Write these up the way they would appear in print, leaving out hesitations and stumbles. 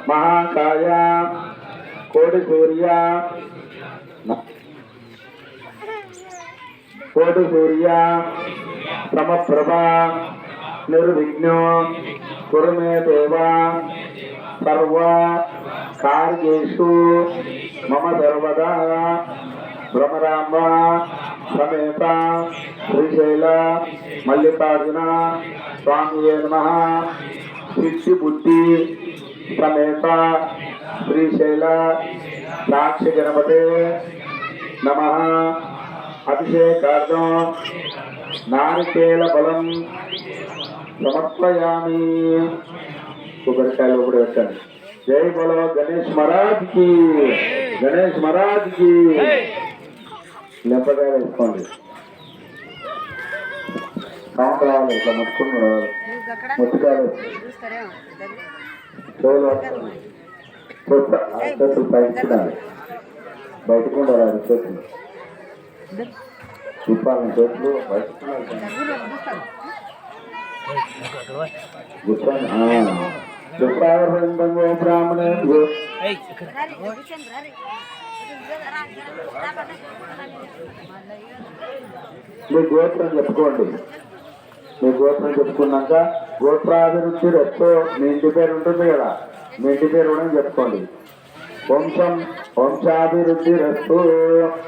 महाकाय कोटि सूर्य समप्रभा निर्विघ्नो कुरु मे देव सर्व कार्येषु मम सर्वदा भ्रमरांब समेत श्रीशैल मल्लिकार्जुन स्वामी नमः सिद्धि बुद्धि समेत श्रीशैल साक्षि गणपते नमः अभिषेकार्थं नारिकेल फलं समर्पयामि। కొబ్బరికాయలు కూడా పెట్టండి। జై బలో గణేష్ మహారాజ్ కి, గణేష్ మహారాజ్ కి। లెంపకాయలు వేసుకోండి, సౌండ్ రావాలి, ఇట్లా ముట్టుకున్నాడు ముట్టుకాయలు చేతులు పైకినాలి, బయటకు ఉండాలి చేతులు చూపాలని, చేతులు బయటకు బ్రాహ్మణే మీ గోత్రం చెప్పుకోండి। మీ గోత్రం చెప్పుకున్నాక గోత్రాభివృద్ధి రస్తో మీ ఇంటి పేరు ఉంటుంది కదా, మీ ఇంటి పేరు కూడా చెప్పుకోండి। వంశాభివృద్ధి రస్తు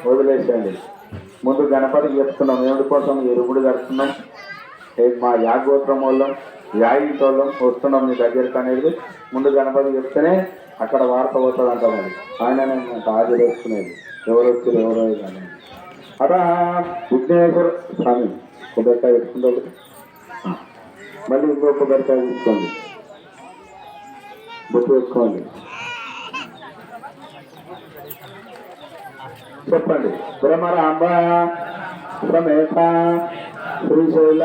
వదిలేసేయండి। ముందు గణపతికి చెప్తున్నాం, ఏమిటి కోసం ఎరుగుడు కడుతున్నాం, మా యా గోత్రం వాళ్ళం యా ఇంటి వాళ్ళం వస్తున్నాం మీ దగ్గరికి అనేది ముందు గణపతి చెప్తేనే అక్కడ వార్త పోతుంది అంట। మరి ఆయననే హాజరు వేసుకునేది, ఎవరు వచ్చారు ఎవరో కానీ। అట విఘ్నేశ్వర స్వామి కొబ్బరికాయ వేసుకుంటే మళ్ళీ ఇంకో కొబ్బరికాయ తీసుకోండి, బొట్టు వేసుకోండి, చెప్పండి। భ్రమరాంబ సమేత శ్రీశైల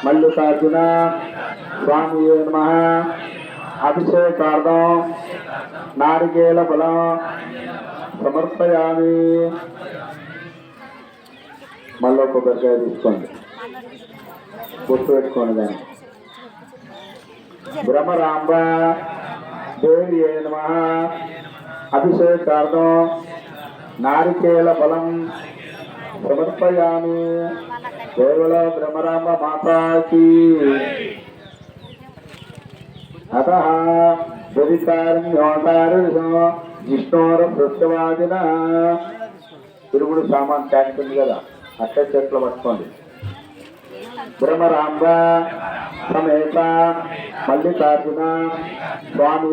మల్లికార్జున స్వామి నమః అభిషేకార్థం నారికేల ఫలం సమర్పయామి। మళ్ళీ కొబ్బరికాయ తీసుకోండి, బొట్టు పెట్టుకోండి దాన్ని। భ్రమరాంబ దేవి నమః అభిషేకార్థం నారికేల ఫలం సమర్పయామి। కేవల భ్రమరాంబ మాతాకి అతః జిష్ణోర పృష్ఠవాదిన తిరుగుడు సామాన్ ట్యాంక్ ఉంది కదా, అట్లా చెట్లు పట్టుకోండి। భ్రమరాంబ సమేత మల్లికార్జున స్వామి